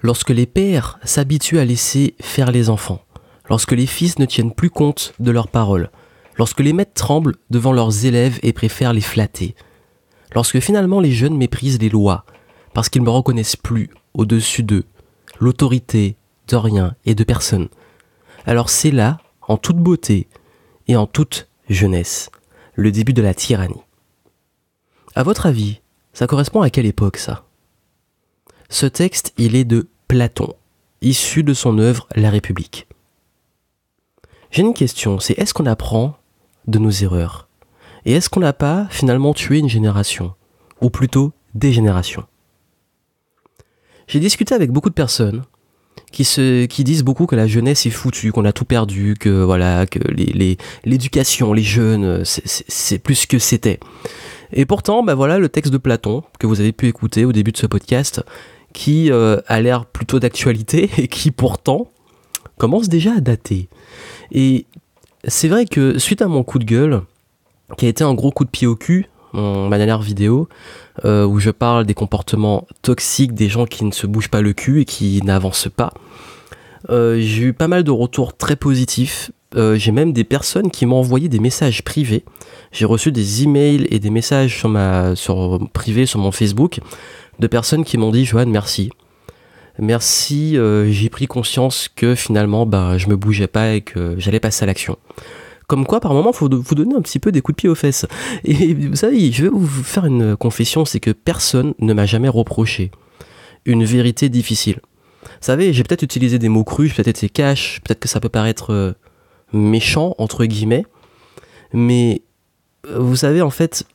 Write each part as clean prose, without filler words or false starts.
Lorsque les pères s'habituent à laisser faire les enfants, lorsque les fils ne tiennent plus compte de leurs paroles, lorsque les maîtres tremblent devant leurs élèves et préfèrent les flatter, lorsque finalement les jeunes méprisent les lois parce qu'ils ne me reconnaissent plus au-dessus d'eux, l'autorité de rien et de personne, alors c'est là, en toute beauté et en toute jeunesse, le début de la tyrannie. À votre avis, ça correspond à quelle époque ça ? Ce texte, il est de Platon, issu de son œuvre La République. J'ai une question, c'est est-ce qu'on apprend de nos erreurs ? Et est-ce qu'on n'a pas finalement tué une génération ? Ou plutôt des générations ? J'ai discuté avec beaucoup de personnes qui disent beaucoup que la jeunesse est foutue, qu'on a tout perdu, que voilà, que l'éducation, les jeunes, c'est plus ce que c'était. Et pourtant, voilà le texte de Platon que vous avez pu écouter au début de ce podcast, qui a l'air plutôt d'actualité et qui pourtant commence déjà à dater. Et c'est vrai que suite à mon coup de gueule, qui a été un gros coup de pied au cul, ma dernière vidéo, où je parle des comportements toxiques des gens qui ne se bougent pas le cul et qui n'avancent pas, j'ai eu pas mal de retours très positifs. J'ai même des personnes qui m'ont envoyé des messages privés. J'ai reçu des emails et des messages privés sur mon Facebook de personnes qui m'ont dit « Johan, merci. Merci, j'ai pris conscience que finalement je me bougeais pas et que j'allais passer à l'action. » Comme quoi, par moment, il faut vous donner un petit peu des coups de pied aux fesses. Et vous savez, je vais vous faire une confession, c'est que personne ne m'a jamais reproché une vérité difficile. Vous savez, j'ai peut-être utilisé des mots crus, peut-être c'est cash, peut-être que ça peut paraître méchant, entre guillemets, mais vous savez, en fait,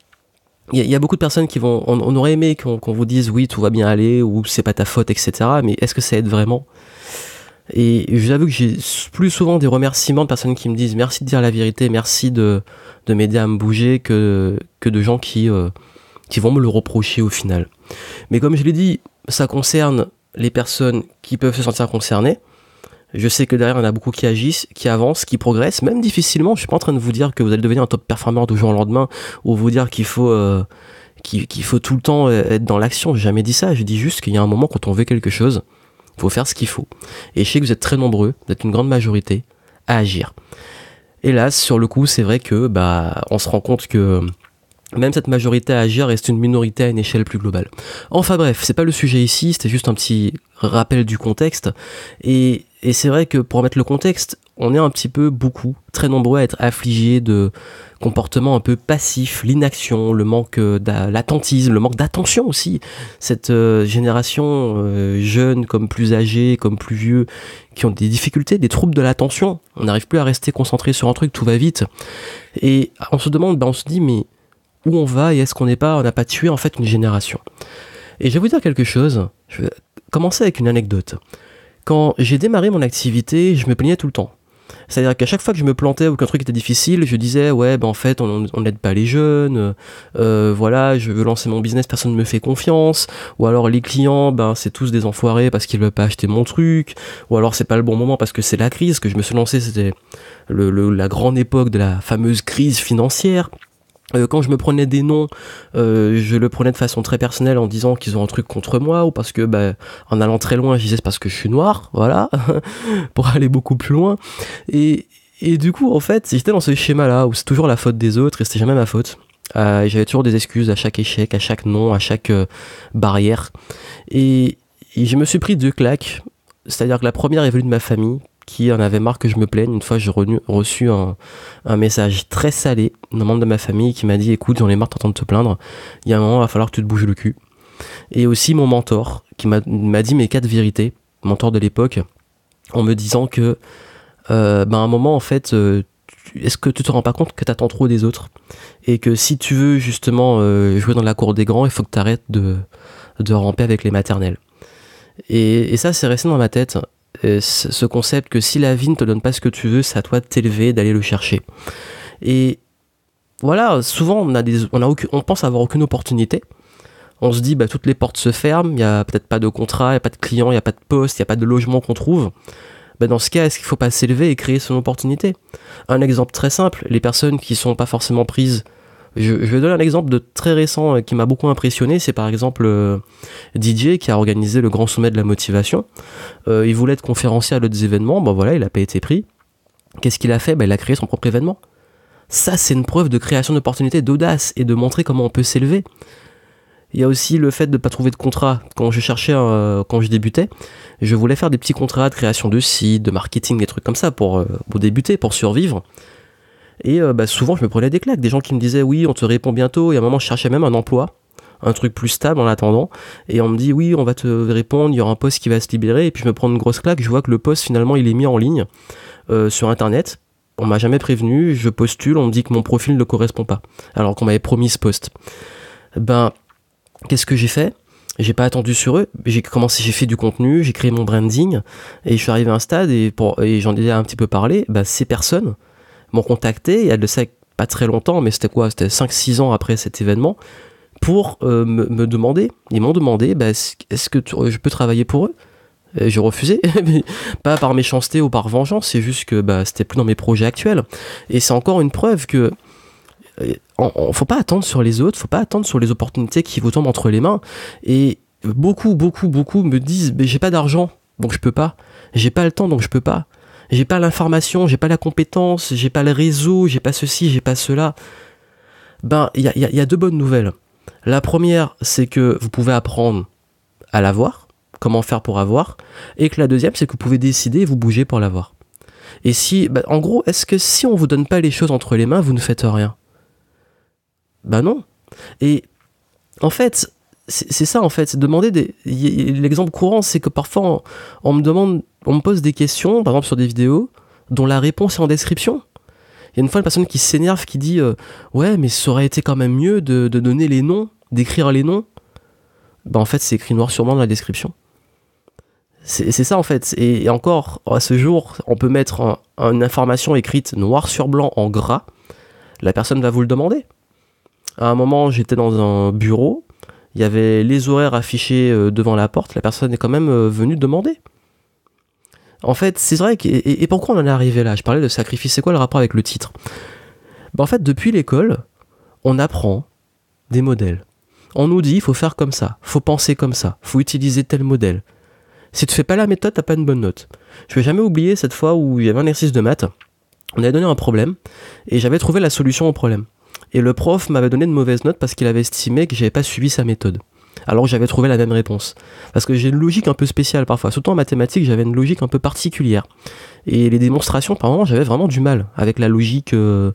il y a beaucoup de personnes qui vont... On aurait aimé qu'on vous dise « oui, tout va bien aller » ou « c'est pas ta faute », etc. Mais est-ce que ça aide vraiment ? Et je vous avoue que j'ai plus souvent des remerciements de personnes qui me disent merci de dire la vérité, merci de m'aider à me bouger que de gens qui vont me le reprocher au final. Mais comme je l'ai dit, ça concerne les personnes qui peuvent se sentir concernées. Je sais que derrière, il y en a beaucoup qui agissent, qui avancent, qui progressent, même difficilement. Je suis pas en train de vous dire que vous allez devenir un top performeur du jour au lendemain ou vous dire qu'il faut tout le temps être dans l'action. J'ai jamais dit ça. Je dis juste qu'il y a un moment quand on veut quelque chose, il faut faire ce qu'il faut. Et je sais que vous êtes très nombreux, vous êtes une grande majorité à agir. Hélas, sur le coup, c'est vrai que on se rend compte que même cette majorité à agir reste une minorité à une échelle plus globale. Enfin bref, c'est pas le sujet ici, c'était juste un petit rappel du contexte. Et c'est vrai que pour remettre le contexte, on est un petit peu très nombreux à être affligés de comportements un peu passifs, l'inaction, le manque d'attentisme, le manque d'attention aussi. Cette génération jeune comme plus âgée, comme plus vieux, qui ont des difficultés, des troubles de l'attention. On n'arrive plus à rester concentré sur un truc, tout va vite. Et on se demande, on se dit, mais où on va et est-ce qu'on n'a pas tué en fait une génération ? Et je vais vous dire quelque chose, je vais commencer avec une anecdote. Quand j'ai démarré mon activité, je me plaignais tout le temps. C'est-à-dire qu'à chaque fois que je me plantais ou qu'un truc était difficile, je disais en fait on n'aide pas les jeunes, voilà, je veux lancer mon business, personne ne me fait confiance, ou alors les clients c'est tous des enfoirés parce qu'ils veulent pas acheter mon truc, ou alors c'est pas le bon moment parce que c'est la crise, que je me suis lancé, c'était la grande époque de la fameuse crise financière. Quand je me prenais des noms, je le prenais de façon très personnelle en disant qu'ils ont un truc contre moi, ou parce que en allant très loin, je disais c'est parce que je suis noir, voilà, pour aller beaucoup plus loin. Et du coup, en fait, j'étais dans ce schéma-là où c'est toujours la faute des autres et c'était jamais ma faute. J'avais toujours des excuses à chaque échec, à chaque non, à chaque barrière. Et je me suis pris 2 claques. C'est-à-dire que la première est venue de ma famille, qui en avait marre que je me plaigne. Une fois, j'ai reçu un message très salé d'un membre de ma famille qui m'a dit « Écoute, j'en ai marre d'entendre te plaindre. Il y a un moment, il va falloir que tu te bouges le cul. » Et aussi mon mentor qui m'a dit mes 4 vérités, mentor de l'époque, en me disant que à un moment, en fait, est-ce que tu te rends pas compte que t'attends trop des autres ? Et que si tu veux justement jouer dans la cour des grands, il faut que t'arrêtes de ramper avec les maternelles. Et ça, c'est resté dans ma tête. Ce concept que si la vie ne te donne pas ce que tu veux, c'est à toi de t'élever, d'aller le chercher. Et voilà, souvent on pense avoir aucune opportunité. On se dit toutes les portes se ferment, il n'y a peut-être pas de contrat, il n'y a pas de client, il n'y a pas de poste, il n'y a pas de logement qu'on trouve. Dans ce cas, est-ce qu'il ne faut pas s'élever et créer son opportunité ? Un exemple très simple, les personnes qui ne sont pas forcément prises Je vais donner un exemple de très récent qui m'a beaucoup impressionné. C'est par exemple DJ qui a organisé le grand sommet de la motivation. Il voulait être conférencier à d'autres événements. Bon voilà, il n'a pas été pris. Qu'est-ce qu'il a fait? Il a créé son propre événement. Ça, c'est une preuve de création d'opportunités, d'audace et de montrer comment on peut s'élever. Il y a aussi le fait de ne pas trouver de contrat. Quand je débutais, je voulais faire des petits contrats de création de sites, de marketing, des trucs comme ça pour débuter, pour survivre. Et souvent, je me prenais des claques. Des gens qui me disaient oui, on te répond bientôt. Et à un moment, je cherchais même un emploi, un truc plus stable en attendant. Et on me dit oui, on va te répondre, il y aura un poste qui va se libérer. Et puis je me prends une grosse claque. Je vois que le poste, finalement, il est mis en ligne sur Internet. On m'a jamais prévenu. Je postule, on me dit que mon profil ne correspond pas. Alors qu'on m'avait promis ce poste. Qu'est-ce que j'ai fait? J'ai pas attendu sur eux. J'ai fait du contenu, j'ai créé mon branding. Et je suis arrivé à un stade et j'en ai déjà un petit peu parlé. Ces personnes m'ont contacté, il y a de ça pas très longtemps, mais c'était 5-6 ans après cet événement, pour me demander, ils m'ont demandé, est-ce que je peux travailler pour eux? Et j'ai refusé, pas par méchanceté ou par vengeance, c'est juste que c'était plus dans mes projets actuels. Et c'est encore une preuve que faut pas attendre sur les autres, faut pas attendre sur les opportunités qui vous tombent entre les mains. Et beaucoup me disent, j'ai pas d'argent, donc je peux pas. J'ai pas le temps, donc je peux pas. J'ai pas l'information, j'ai pas la compétence, j'ai pas le réseau, j'ai pas ceci, j'ai pas cela. Il y a deux bonnes nouvelles. La première, c'est que vous pouvez apprendre à l'avoir, comment faire pour avoir, et que la deuxième, c'est que vous pouvez décider et vous bouger pour l'avoir. Et en gros, est-ce que si on vous donne pas les choses entre les mains, vous ne faites rien? Non. Et en fait, c'est ça en fait, c'est demander l'exemple courant, c'est que parfois on me pose des questions, par exemple sur des vidéos, dont la réponse est en description. Il y a une fois une personne qui s'énerve, qui dit ouais, mais ça aurait été quand même mieux de donner les noms, d'écrire les noms. En fait, c'est écrit noir sur blanc dans la description. C'est ça en fait. Et encore, à ce jour, on peut mettre une information écrite noir sur blanc en gras. La personne va vous le demander. À un moment, j'étais dans un bureau. Il y avait les horaires affichés devant la porte. La personne est quand même venue demander. En fait, c'est vrai et pourquoi on en est arrivé là? Je parlais de sacrifice. C'est quoi le rapport avec le titre? En fait, depuis l'école, on apprend des modèles. On nous dit, il faut faire comme ça, faut penser comme ça, faut utiliser tel modèle. Si tu fais pas la méthode, t'as pas une bonne note. Je vais jamais oublier cette fois où il y avait un exercice de maths. On avait donné un problème et j'avais trouvé la solution au problème. Et le prof m'avait donné de mauvaises notes parce qu'il avait estimé que j'avais pas suivi sa méthode. Alors que j'avais trouvé la même réponse. Parce que j'ai une logique un peu spéciale parfois. Surtout en mathématiques, j'avais une logique un peu particulière. Et les démonstrations, par moment, j'avais vraiment du mal avec la logique de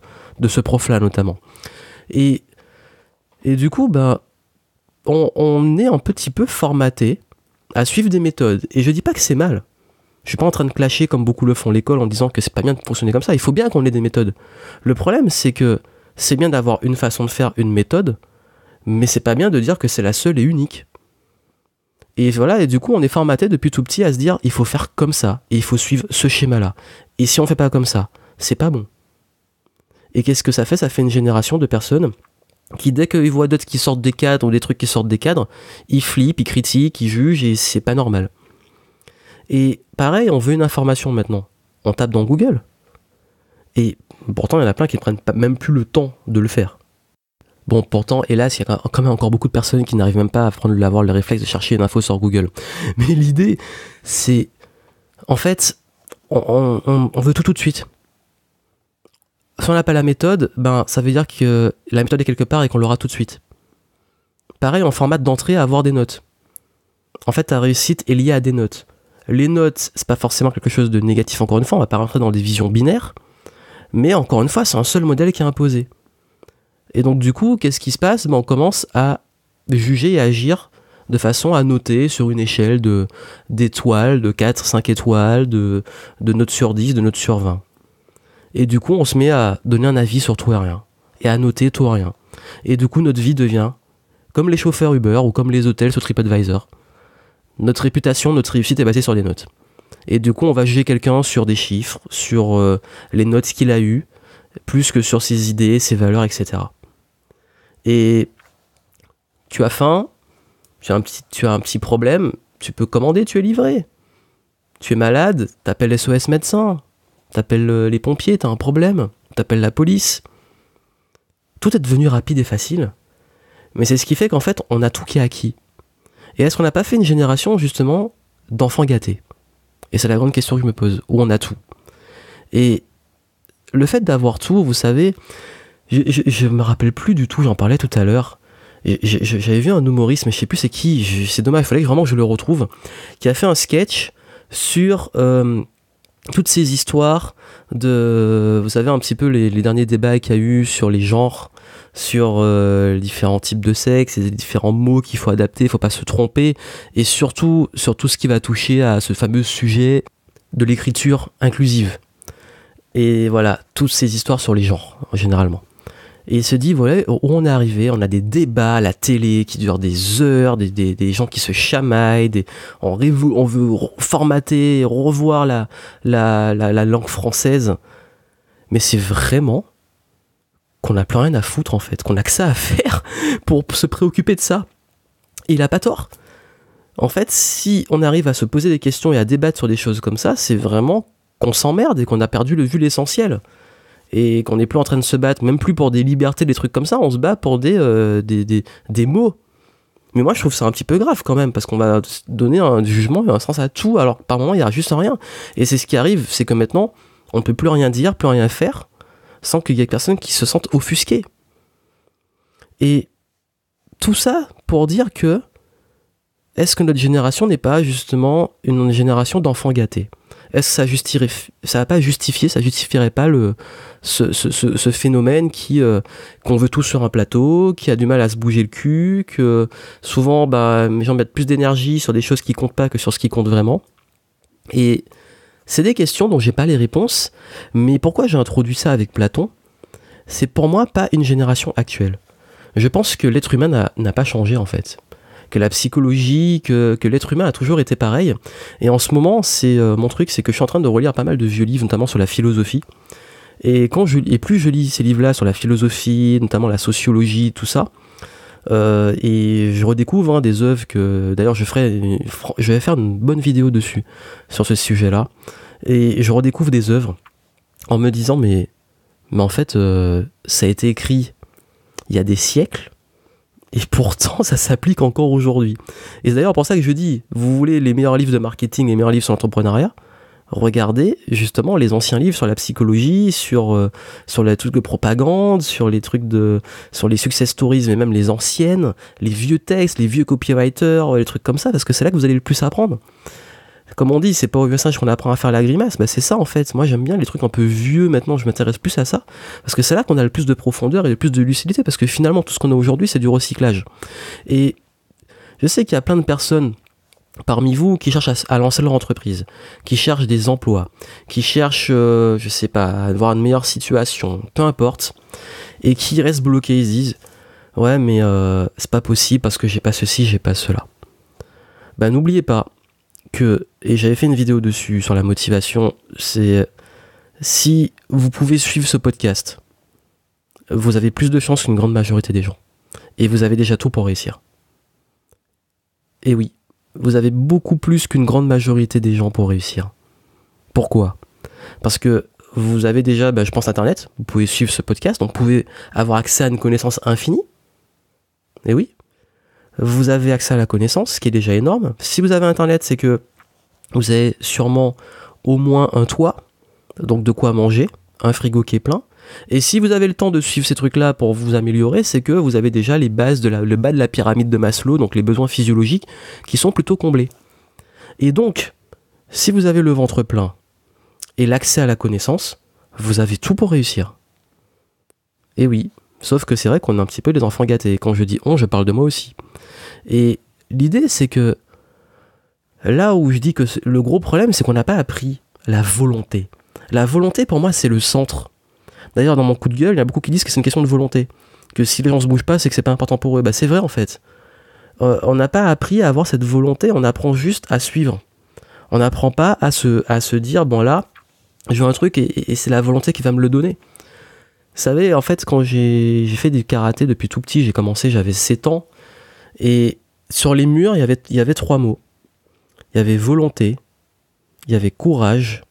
ce prof-là, notamment. Et du coup, on est un petit peu formaté à suivre des méthodes. Et je dis pas que c'est mal. Je suis pas en train de clasher comme beaucoup le font l'école en disant que c'est pas bien de fonctionner comme ça. Il faut bien qu'on ait des méthodes. Le problème, c'est que c'est bien d'avoir une façon de faire, une méthode, mais c'est pas bien de dire que c'est la seule et unique. Et voilà, et du coup, on est formaté depuis tout petit à se dire, il faut faire comme ça, et il faut suivre ce schéma-là. Et si on fait pas comme ça, c'est pas bon. Et qu'est-ce que ça fait? Ça fait une génération de personnes qui, dès qu'ils voient d'autres qui sortent des cadres, ou des trucs qui sortent des cadres, ils flippent, ils critiquent, ils jugent, et c'est pas normal. Et pareil, on veut une information maintenant. On tape dans Google. Et pourtant, il y en a plein qui ne prennent même plus le temps de le faire. Bon, pourtant, hélas, il y a quand même encore beaucoup de personnes qui n'arrivent même pas à avoir le réflexe de chercher une info sur Google. Mais l'idée, c'est... En fait, on veut tout de suite. Si on n'a pas la méthode, ça veut dire que la méthode est quelque part et qu'on l'aura tout de suite. Pareil, en format d'entrée, à avoir des notes. En fait, ta réussite est liée à des notes. Les notes, c'est pas forcément quelque chose de négatif, encore une fois, on va pas rentrer dans des visions binaires, mais encore une fois, c'est un seul modèle qui est imposé. Et donc du coup, qu'est-ce qui se passe? On commence à juger et agir de façon à noter sur une échelle d'étoiles, de 4, 5 étoiles, de notes sur 10, de notes sur 20. Et du coup, on se met à donner un avis sur tout et rien, et à noter tout et rien. Et du coup, notre vie devient comme les chauffeurs Uber ou comme les hôtels sur TripAdvisor. Notre réputation, notre réussite est basée sur des notes. Et du coup, on va juger quelqu'un sur des chiffres, sur les notes qu'il a eues, plus que sur ses idées, ses valeurs, etc. Et tu as faim, tu as un petit problème, tu peux commander, tu es livré. Tu es malade, t'appelles SOS médecin, t'appelles les pompiers, t'as un problème, t'appelles la police. tout est devenu rapide et facile, mais c'est ce qui fait qu'en fait, on a tout qui est acquis. Et est-ce qu'on n'a pas fait une génération, justement, d'enfants gâtés ? Et c'est la grande question que je me pose, où on a tout. Et le fait d'avoir tout, vous savez, je me rappelle plus du tout, j'en parlais tout à l'heure, j'avais vu un humoriste, mais je sais plus c'est qui, c'est dommage, il fallait vraiment que je le retrouve, qui a fait un sketch sur toutes ces histoires de, vous savez un petit peu les derniers débats qu'il y a eu sur les genres, sur les différents types de sexe, et les différents mots qu'il faut adapter, il faut pas se tromper, et surtout sur tout ce qui va toucher à ce fameux sujet de l'écriture inclusive. Et voilà, toutes ces histoires sur les genres, généralement. Et il se dit, voilà, où on est arrivé, on a des débats à la télé qui durent des heures, des gens qui se chamaillent, on veut formater, revoir la langue française. Mais c'est vraiment qu'on n'a plus rien à foutre, en fait, qu'on n'a que ça à faire pour se préoccuper de ça. Et il a pas tort. En fait, si on arrive à se poser des questions et à débattre sur des choses comme ça, c'est vraiment qu'on s'emmerde et qu'on a perdu de vue l'essentiel. Et qu'on n'est plus en train de se battre, même plus pour des libertés, des trucs comme ça, on se bat pour des mots. Mais moi je trouve ça un petit peu grave quand même, parce qu'on va donner un jugement et un sens à tout, alors que par moment il n'y a juste rien. Et c'est ce qui arrive, c'est que maintenant, on ne peut plus rien dire, plus rien faire, sans qu'il y ait personne qui se sente offusqué. Et tout ça pour dire que, est-ce que notre génération n'est pas justement une génération d'enfants gâtés ? Est-ce que ça justifierait pas ce phénomène qu'on veut tous sur un plateau, qui a du mal à se bouger le cul, que souvent les gens mettent plus d'énergie sur des choses qui comptent pas que sur ce qui compte vraiment. Et c'est des questions dont j'ai pas les réponses, mais pourquoi j'ai introduit ça avec Platon ? C'est pour moi pas une génération actuelle. Je pense que l'être humain n'a pas changé en fait. Que la psychologie, que l'être humain a toujours été pareil. Et en ce moment, c'est mon truc, c'est que je suis en train de relire pas mal de vieux livres, notamment sur la philosophie. Et plus je lis ces livres-là sur la philosophie, notamment la sociologie, tout ça, et je redécouvre des œuvres que, d'ailleurs, je vais faire une bonne vidéo dessus, sur ce sujet-là. Et je redécouvre des œuvres en me disant, mais en fait, ça a été écrit il y a des siècles. Et pourtant, ça s'applique encore aujourd'hui. Et c'est d'ailleurs pour ça que je dis, vous voulez les meilleurs livres de marketing, les meilleurs livres sur l'entrepreneuriat, regardez justement les anciens livres sur la psychologie, sur les trucs de propagande, sur les success stories, mais même les anciennes, les vieux textes, les vieux copywriters, les trucs comme ça, parce que c'est là que vous allez le plus apprendre. Comme on dit, c'est pas au vieux singe qu'on apprend à faire la grimace, c'est ça en fait. Moi j'aime bien les trucs un peu vieux, maintenant je m'intéresse plus à ça, parce que c'est là qu'on a le plus de profondeur et le plus de lucidité, parce que finalement tout ce qu'on a aujourd'hui c'est du recyclage. Et je sais qu'il y a plein de personnes parmi vous qui cherchent à lancer leur entreprise, qui cherchent des emplois, qui cherchent, je sais pas, à avoir une meilleure situation, peu importe, et qui restent bloqués, ils disent « Ouais mais c'est pas possible parce que j'ai pas ceci, j'ai pas cela ». N'oubliez pas et j'avais fait une vidéo dessus sur la motivation, c'est si vous pouvez suivre ce podcast, vous avez plus de chances qu'une grande majorité des gens. Et vous avez déjà tout pour réussir. Et oui, vous avez beaucoup plus qu'une grande majorité des gens pour réussir. Pourquoi ? Parce que vous avez déjà, je pense, Internet, vous pouvez suivre ce podcast, donc vous pouvez avoir accès à une connaissance infinie. Et oui, vous avez accès à la connaissance, ce qui est déjà énorme. Si vous avez Internet, c'est que vous avez sûrement au moins un toit, donc de quoi manger, un frigo qui est plein. Et si vous avez le temps de suivre ces trucs-là pour vous améliorer, c'est que vous avez déjà les bases le bas de la pyramide de Maslow, donc les besoins physiologiques, qui sont plutôt comblés. Et donc, si vous avez le ventre plein et l'accès à la connaissance, vous avez tout pour réussir. Et oui, sauf que c'est vrai qu'on est un petit peu des enfants gâtés. Quand je dis on, je parle de moi aussi. Et l'idée, c'est que là où je dis que le gros problème, c'est qu'on n'a pas appris la volonté. La volonté, pour moi, c'est le centre. D'ailleurs, dans mon coup de gueule, il y a beaucoup qui disent que c'est une question de volonté. Que si les gens se bougent pas, c'est que c'est pas important pour eux. C'est vrai, en fait. On n'a pas appris à avoir cette volonté, on apprend juste à suivre. On n'apprend pas à se dire, bon là, je veux un truc et c'est la volonté qui va me le donner. Vous savez, en fait, quand j'ai fait du karaté depuis tout petit, j'ai commencé, j'avais 7 ans, et sur les murs, il y avait 3 mots. Il y avait volonté, il y avait courage,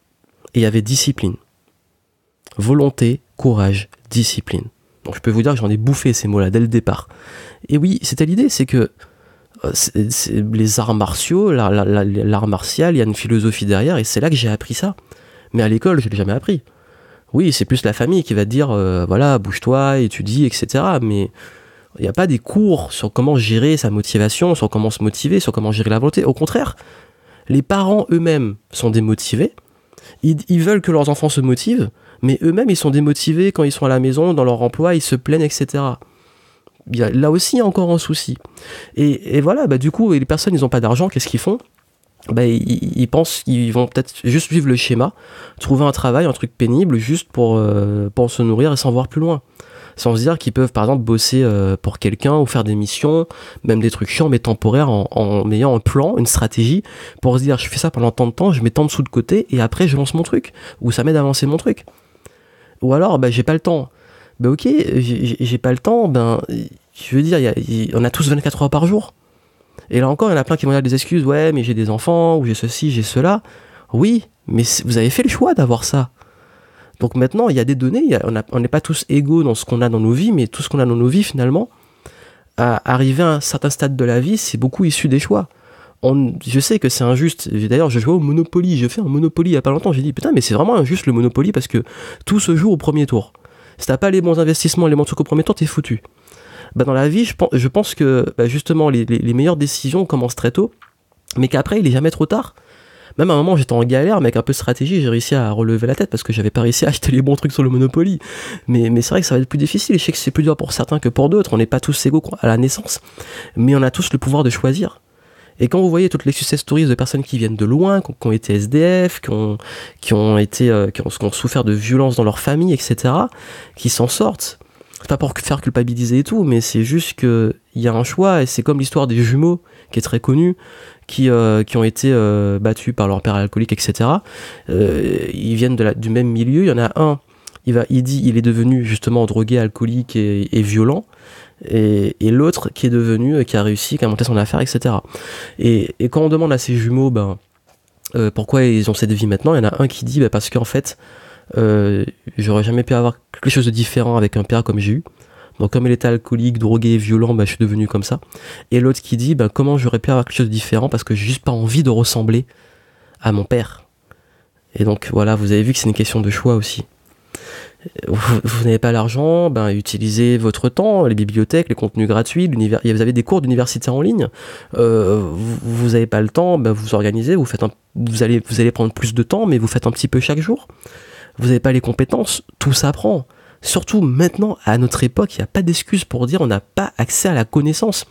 et il y avait discipline. Volonté, courage, discipline. Donc je peux vous dire que j'en ai bouffé ces mots-là dès le départ. Et oui, c'était l'idée, c'est que c'est les arts martiaux, l'art martial, il y a une philosophie derrière, et c'est là que j'ai appris ça. Mais à l'école, je l'ai jamais appris. Oui, c'est plus la famille qui va te dire, voilà, bouge-toi, étudie, etc. Mais il n'y a pas des cours sur comment gérer sa motivation, sur comment se motiver, sur comment gérer la volonté. Au contraire, les parents eux-mêmes sont démotivés. Ils veulent que leurs enfants se motivent, mais eux-mêmes, ils sont démotivés quand ils sont à la maison, dans leur emploi, ils se plaignent, etc. Là aussi, il y a encore un souci. Et voilà, du coup, les personnes, ils n'ont pas d'argent, qu'est-ce qu'ils font ? Ils pensent qu'ils vont peut-être juste suivre le schéma, trouver un travail, un truc pénible, juste pour se nourrir et s'en voir plus loin. Sans se dire qu'ils peuvent, par exemple, bosser pour quelqu'un ou faire des missions, même des trucs chiants, mais temporaires, en ayant un plan, une stratégie, pour se dire, je fais ça pendant tant de temps, je mets tant de sous de côté, et après, je lance mon truc, ou ça m'aide à avancer mon truc. Ou alors, j'ai pas le temps. Ok, j'ai pas le temps, je veux dire, on a tous 24 heures par jour. Et là encore, il y en a plein qui vont dire des excuses, ouais, mais j'ai des enfants, ou j'ai ceci, j'ai cela. Oui, mais vous avez fait le choix d'avoir ça. Donc maintenant, il y a des données, on n'est pas tous égaux dans ce qu'on a dans nos vies, mais tout ce qu'on a dans nos vies, finalement, à arriver à un certain stade de la vie, c'est beaucoup issu des choix. Je sais que c'est injuste. D'ailleurs, je jouais au Monopoly, j'ai fait un Monopoly il y a pas longtemps, j'ai dit, putain, mais c'est vraiment injuste le Monopoly, parce que tout se joue au premier tour. Si t'as pas les bons investissements, les bons trucs au premier tour, t'es foutu. Dans la vie, je pense que justement les meilleures décisions commencent très tôt, mais qu'après il est jamais trop tard. Même à un moment j'étais en galère, mais avec un peu de stratégie, j'ai réussi à relever la tête parce que j'avais pas réussi à acheter les bons trucs sur le Monopoly. Mais c'est vrai que ça va être plus difficile, je sais que c'est plus dur pour certains que pour d'autres, on n'est pas tous égaux à la naissance, mais on a tous le pouvoir de choisir. Et quand vous voyez toutes les success stories de personnes qui viennent de loin, qui ont été SDF, qui ont souffert de violences dans leur famille, etc., qui s'en sortent, c'est pas pour faire culpabiliser et tout, mais c'est juste qu'il y a un choix, et c'est comme l'histoire des jumeaux, qui est très connue, qui ont été battus par leur père alcoolique, etc. Ils viennent du même milieu, il y en a un, il est devenu justement drogué, alcoolique et violent, et l'autre qui est devenu, qui a réussi, qui a monté son affaire, etc. Et quand on demande à ces jumeaux, pourquoi ils ont cette vie maintenant, il y en a un qui dit, parce qu'en fait, j'aurais jamais pu avoir quelque chose de différent avec un père comme j'ai eu. Donc comme il était alcoolique, drogué, violent, je suis devenu comme ça. Et l'autre qui dit, comment j'aurais pu avoir quelque chose de différent parce que j'ai juste pas envie de ressembler à mon père. Et donc voilà, vous avez vu que c'est une question de choix aussi. Vous n'avez pas l'argent, utilisez votre temps, les bibliothèques, les contenus gratuits, vous avez des cours d'université en ligne, vous n'avez pas le temps, vous organisez, vous allez prendre plus de temps, mais vous faites un petit peu chaque jour. Vous n'avez pas les compétences, tout s'apprend. Surtout maintenant, à notre époque, il n'y a pas d'excuse pour dire on n'a pas accès à la connaissance.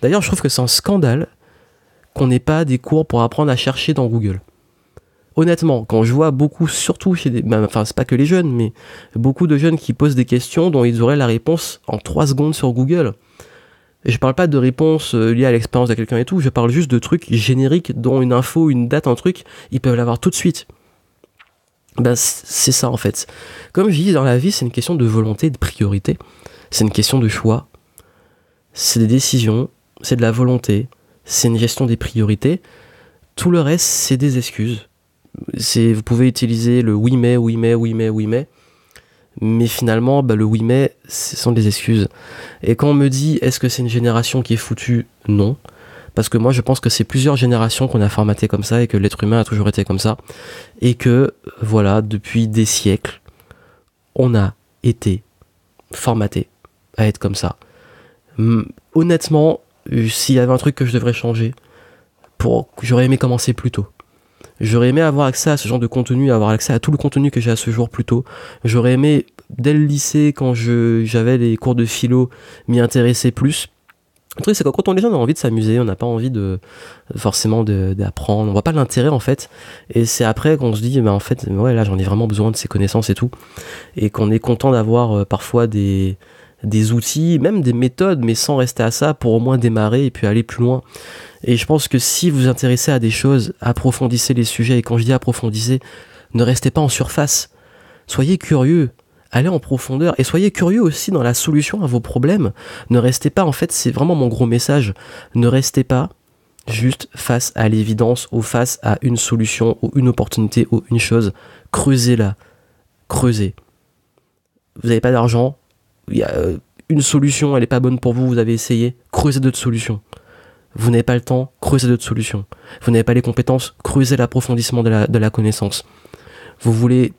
D'ailleurs, je trouve que c'est un scandale qu'on n'ait pas des cours pour apprendre à chercher dans Google. Honnêtement, quand je vois beaucoup, surtout chez c'est pas que les jeunes, mais beaucoup de jeunes qui posent des questions dont ils auraient la réponse en 3 secondes sur Google. Et je parle pas de réponses liées à l'expérience de quelqu'un et tout, je parle juste de trucs génériques dont une info, une date, un truc, ils peuvent l'avoir tout de suite. C'est ça en fait. Comme je dis, dans la vie, c'est une question de volonté, de priorité. C'est une question de choix. C'est des décisions, c'est de la volonté, c'est une gestion des priorités. Tout le reste, c'est des excuses. Vous pouvez utiliser le oui mais, mais finalement, le oui mais, ce sont des excuses. Et quand on me dit, est-ce que c'est une génération qui est foutue ? Non. Parce que moi, je pense que c'est plusieurs générations qu'on a formaté comme ça et que l'être humain a toujours été comme ça. Et que, voilà, depuis des siècles, on a été formaté à être comme ça. Honnêtement, s'il y avait un truc que je devrais changer, j'aurais aimé commencer plus tôt. J'aurais aimé avoir accès à ce genre de contenu, avoir accès à tout le contenu que j'ai à ce jour plus tôt. J'aurais aimé, dès le lycée, quand j'avais les cours de philo, m'y intéresser plus. Le truc, c'est que quand on est jeune, on a envie de s'amuser, on n'a pas envie forcément d'apprendre, on voit pas l'intérêt en fait. Et c'est après qu'on se dit, en fait, ouais, là j'en ai vraiment besoin de ces connaissances et tout. Et qu'on est content d'avoir parfois des outils, même des méthodes, mais sans rester à ça pour au moins démarrer et puis aller plus loin. Et je pense que si vous vous intéressez à des choses, approfondissez les sujets. Et quand je dis approfondissez, ne restez pas en surface. Soyez curieux. Allez en profondeur et soyez curieux aussi dans la solution à vos problèmes. Ne restez pas, en fait, c'est vraiment mon gros message, ne restez pas juste face à l'évidence ou face à une solution ou une opportunité ou une chose. Creusez-la. Creusez. Vous n'avez pas d'argent, il y a une solution, elle n'est pas bonne pour vous, vous avez essayé, creusez d'autres solutions. Vous n'avez pas le temps, creusez d'autres solutions. Vous n'avez pas les compétences, creusez l'approfondissement de la connaissance. Vous voulez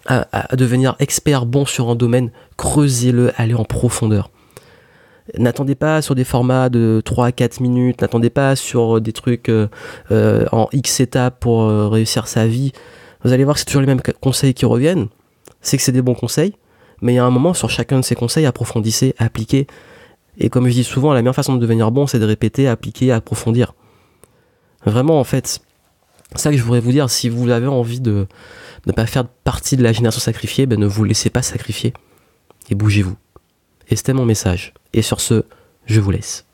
à devenir expert bon sur un domaine, creusez-le, allez en profondeur. N'attendez pas sur des formats de 3 à 4 minutes, n'attendez pas sur des trucs en X étapes pour réussir sa vie. Vous allez voir que c'est toujours les mêmes conseils qui reviennent. C'est que c'est des bons conseils, mais il y a un moment sur chacun de ces conseils, approfondissez, appliquez. Et comme je dis souvent, la meilleure façon de devenir bon, c'est de répéter, appliquer, approfondir. Vraiment, en fait, c'est ça que je voudrais vous dire. Si vous avez envie de ne pas faire partie de la génération sacrifiée, ne vous laissez pas sacrifier et bougez-vous. Et c'était mon message. Et sur ce, je vous laisse.